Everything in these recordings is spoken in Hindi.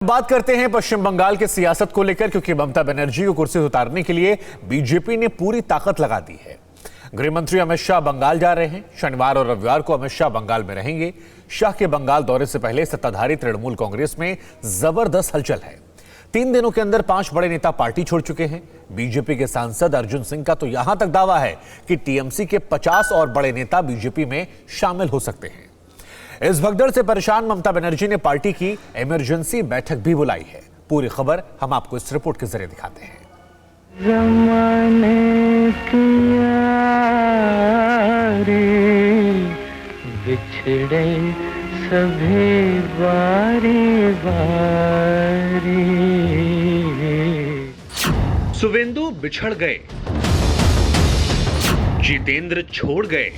बात करते हैं पश्चिम बंगाल के सियासत को लेकर, क्योंकि ममता बनर्जी को कुर्सी से उतारने के लिए बीजेपी ने पूरी ताकत लगा दी है। गृह मंत्री अमित शाह बंगाल जा रहे हैं। शनिवार और रविवार को अमित शाह बंगाल में रहेंगे। शाह के बंगाल दौरे से पहले सत्ताधारी तृणमूल कांग्रेस में जबरदस्त हलचल है। 3 दिनों के अंदर 5 बड़े नेता पार्टी छोड़ चुके हैं। बीजेपी के सांसद अर्जुन सिंह का तो यहां तक दावा है कि टीएमसी के 50 और बड़े नेता बीजेपी में शामिल हो सकते हैं। इस भगदड़ से परेशान ममता बनर्जी ने पार्टी की इमरजेंसी बैठक भी बुलाई है। पूरी खबर हम आपको इस रिपोर्ट के जरिए दिखाते हैं। ज़माने की यारी बिछड़े सभी बारी बारी। सुवेंदु बिछड़ गए, जितेंद्र छोड़ गए,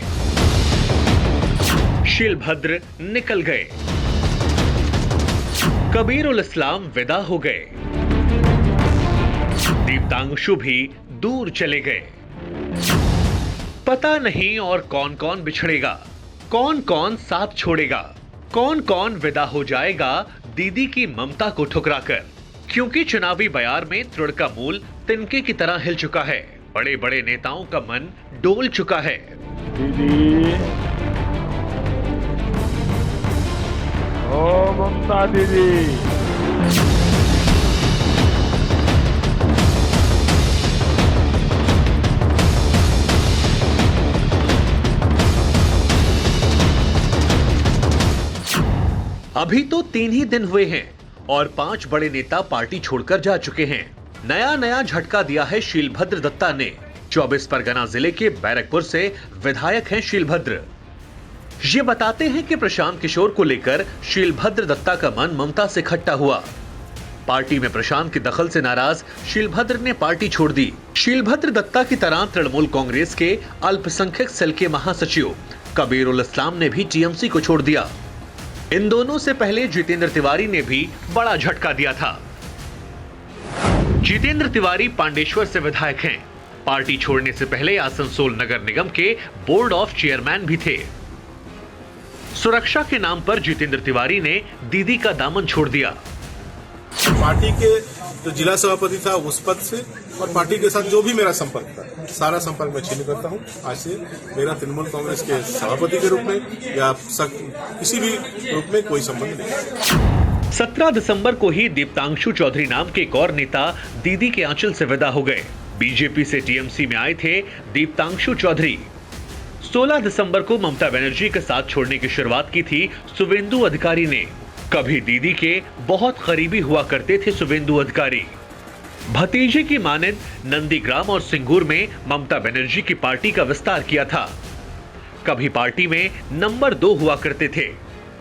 शीलभद्र निकल गए, कबीर उल इस्लाम विदा हो गए, दीप्तांशु भी दूर चले गए। पता नहीं और कौन कौन बिछड़ेगा, कौन कौन साथ छोड़ेगा, कौन कौन विदा हो जाएगा दीदी की ममता को ठुकराकर। क्योंकि चुनावी बयार में तृण का मूल तिनके की तरह हिल चुका है। बड़े बड़े नेताओं का मन डोल चुका है। दीदी, ओ ममता दीदी, अभी तो 3 ही दिन हुए हैं और 5 बड़े नेता पार्टी छोड़कर जा चुके हैं। नया झटका दिया है शीलभद्र दत्ता ने। 24 परगना जिले के बैरकपुर से विधायक हैं शीलभद्र। ये बताते हैं कि प्रशांत किशोर को लेकर शीलभद्र दत्ता का मन ममता से खट्टा हुआ। पार्टी में प्रशांत के दखल से नाराज शीलभद्र ने पार्टी छोड़ दी। शीलभद्र दत्ता की तरह तृणमूल कांग्रेस के अल्पसंख्यक सेल के महासचिव कबीर उल इस्लाम ने भी टीएमसी को छोड़ दिया। इन दोनों से पहले जितेंद्र तिवारी ने भी बड़ा झटका दिया था। जितेंद्र तिवारी पांडेश्वर से विधायक हैं। पार्टी छोड़ने से पहले आसनसोल नगर निगम के बोर्ड ऑफ चेयरमैन भी थे। सुरक्षा के नाम पर जितेंद्र तिवारी ने दीदी का दामन छोड़ दिया। पार्टी के जो जिला सभापति था उस पद से और पार्टी के साथ जो भी मेरा संपर्क था, सारा संपर्क मैं छीन करता हूं। आज से मेरा तृणमूल कांग्रेस के सभापति के रूप में या किसी भी रूप में कोई संबंध नहीं। 17 दिसंबर को ही दीप्तांशु चौधरी नाम के एक और नेता दीदी के आंचल से विदा हो गए। बीजेपी से टीएमसी में आए थे दीप्तांशु चौधरी। 16 दिसंबर को ममता बनर्जी के साथ छोड़ने की शुरुआत की थी सुवेंदु अधिकारी ने। कभी दीदी के बहुत करीबी हुआ करते थे सुवेंदु अधिकारी। भतीजे की मानद नंदीग्राम और सिंगूर में ममता बनर्जी की पार्टी का विस्तार किया था। कभी पार्टी में नंबर 2 हुआ करते थे।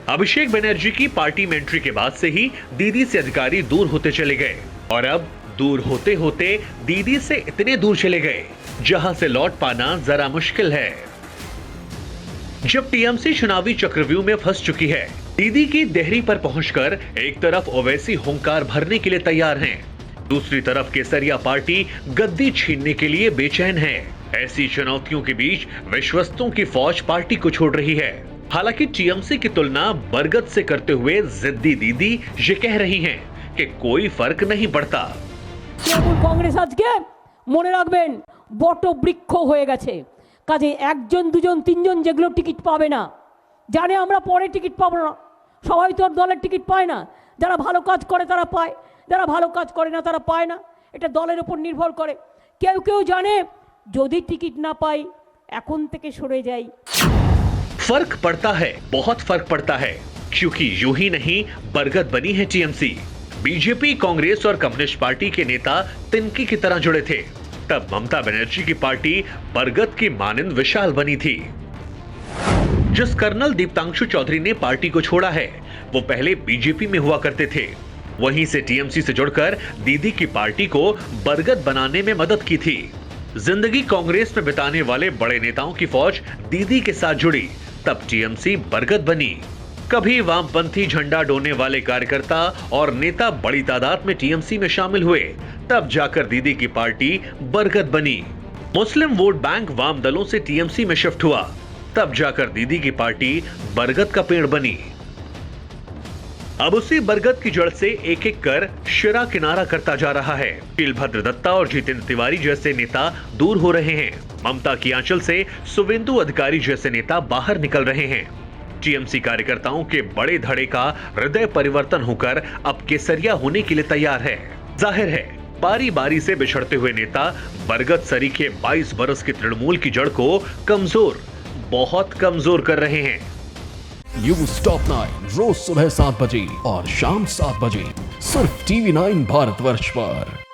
अभिषेक बनर्जी की पार्टी में एंट्री के बाद से ही दीदी से अधिकारी दूर होते चले गए और अब दूर होते होते दीदी से इतने दूर चले गए जहां से लौट पाना जरा मुश्किल है। जब टीएमसी चुनावी चक्रव्यूह में फंस चुकी है, दीदी की देहरी पर पहुंचकर एक तरफ ओवैसी हुंकार भरने के लिए तैयार हैं, दूसरी तरफ केसरिया पार्टी गद्दी छीनने के लिए बेचैन है। ऐसी चुनौतियों के बीच विश्वस्तों की फौज पार्टी को छोड़ रही है। हालांकि टीएमसी की तुलना बरगद से करते हुए जिद्दी दीदी ये कह रही हैं कि कोई फर्क नहीं पड़ता। तृणमूल कांग्रेस आज के মনে রাখবেন বটবৃক্ষ হয়ে গেছে। কাজে একজন দুজন তিনজন যেগুলো টিকিট পাবে না, জানে আমরা পরে টিকিট পাবো না, সবাই তো দলের টিকিট পায় না। যারা ভালো কাজ করে তারা পায়, যারা ভালো কাজ করে না তারা পায় না। এটা দলের উপর নির্ভর করে। কেউ কেউ জানে যদি টিকিট না পাই এখন থেকে সরে যাই। फर्क पड़ता है, बहुत फर्क पड़ता है, क्योंकि यूं ही नहीं बरगद बनी है टीएमसी। बीजेपी, कांग्रेस और कम्युनिस्ट पार्टी के नेता तिनकी की तरह जुड़े थे। तब ममता बनर्जी की पार्टी बरगद की मानंद विशाल बनी थी। जिस कर्नल दीप्तांशु चौधरी ने पार्टी को छोड़ा है, वो पहले बीजेपी में हुआ करते थे। वहीं से टीएमसी से जुड़कर दीदी की पार्टी को बरगद बनाने में मदद की थी। जिंदगी कांग्रेस में बिताने वाले बड़े नेताओं की फौज दीदी के साथ जुड़ी, तब टीएमसी बरगद बनी। कभी वामपंथी झंडा डोने वाले कार्यकर्ता और नेता बड़ी तादाद में टीएमसी में शामिल हुए, तब जाकर दीदी की पार्टी बरगद बनी। मुस्लिम वोट बैंक वाम दलों से टीएमसी में शिफ्ट हुआ, तब जाकर दीदी की पार्टी बरगद का पेड़ बनी। अब उसी बरगद की जड़ से एक एक कर शिरा किनारा करता जा रहा है। शीलभद्र दत्ता और जितेंद्र तिवारी जैसे नेता दूर हो रहे हैं। ममता की आंचल से शुभेंदु अधिकारी जैसे नेता बाहर निकल रहे हैं। टीएमसी कार्यकर्ताओं के बड़े धड़े का हृदय परिवर्तन होकर अब केसरिया होने के लिए तैयार है। जाहिर है बारी बारी से बिछड़ते हुए नेता बरगद सरीखे 22 बरस की तृणमूल की जड़ को कमजोर, बहुत कमजोर कर रहे हैं। न्यूज़ टॉप 9 रोज सुबह 7 बजे और शाम 7 बजे सिर्फ TV9 भारतवर्ष पर।